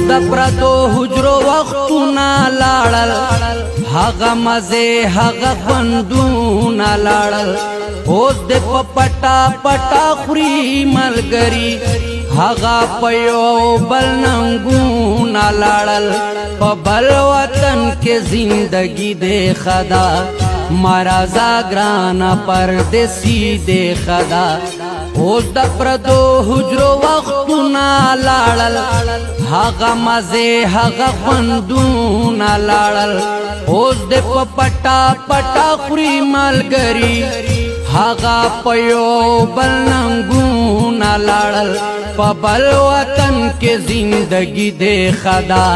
د پردو حجرو وختونه لاړل، هغه مزه هغه خوندونه لاړل. اوس د په پټا پټا خوري ملګري، هغه په یو بل ننګونه لاړل. په بل وطن کې زندگی دې خدا، مرازا ګرانا پردیسی دې خدا. اوس د پردو حجرو وختونه لاړل، هغه مزه هغه خوندونه لاړل. اوس د په پټا پټا خوري ملګري، هغه په یو بل ننګونه لاړل. په بل وطن کې زندگی دې خدا،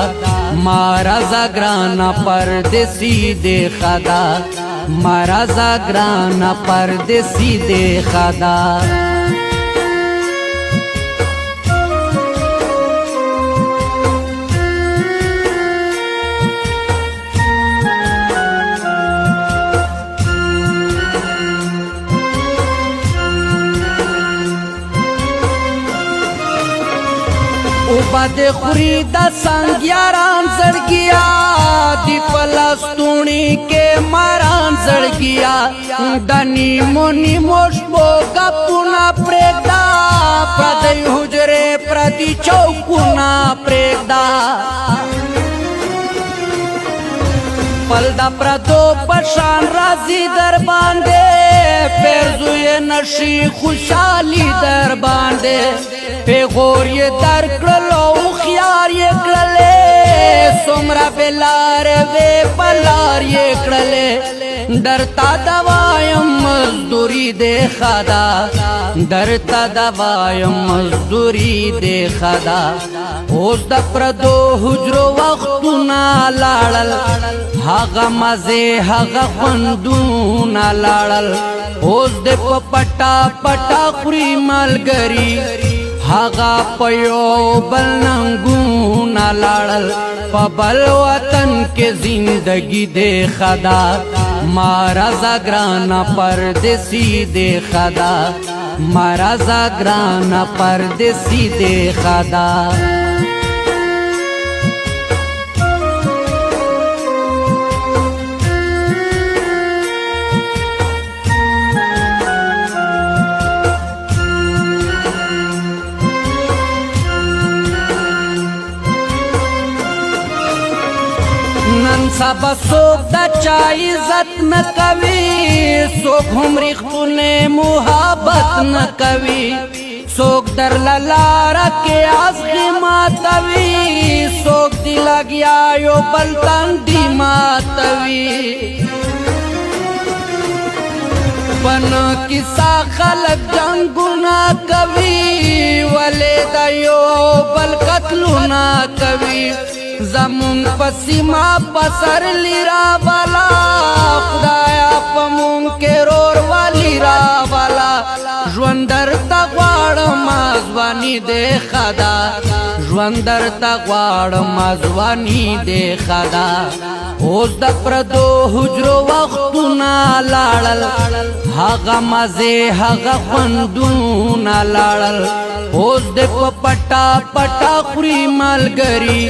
مرازا ګرانا پردیسی دې خدا، مرازا ګرانا پردیسی دې خدا. او بد خوری دا سنگیاران زړګیا، دی پلستونی کې ماران زړګیا. د نیمو نیمو شپو گپونه پرېږدا، پردی حجرې پردی چوکونه پرېږدا. پل دا پردو پشان رازی در باندې، پیرزوی نشی خوشحالی در باندې. پیغور یہ در کړلو خيار یہ کړلې، سمرا بلار وې بلار یہ کړلې. درتا دوایم مزدوری دې خدا، درتا دوایم مزدوری دې خدا. اوس د پردو حجرو وختونه لاړل، هغه مزه هغه خوندونه لاړل. اوس د په پټا پټا خوري ملګري، هغه په یو بل ننګونه لاړل. په بل وطن کې زندگی دې خدا، مرازا ګرانا پردیسی دې خدا، مرازا ګرانا پردیسی دې خدا. نن سبا سوک دا چا عزت نکوی، سوک هم ریختونه محبت نکوی. سوک در للارا کے آزغی ماتوی، سوک دی لگیا یو بلتن دی ماتوی. پن کسا خلق جنگونا کوي، ولی دا یو بل قتلونا کوي. زمون پسیما پسر لیرا والا، خدایا پمون کے رور والی را والا. ژوندر تا غواړم ځواني دې خدا، ژوندر تا غواړم ځواني دې خدا. اوس د پردو حجرو وختونه لاړل، هغه مزه هغه خوندونه لاړل. اوس د په پټا پټا خوري ملګري،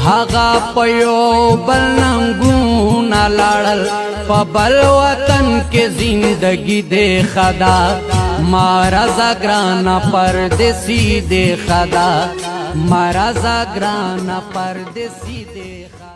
هغه په یو بل ننګونه لاړل. په بل وطن کې زندگی دې خدا، مرازا ګرانا پردیسی دې خدا، مرازا ګرانا پردیسی دې خدا.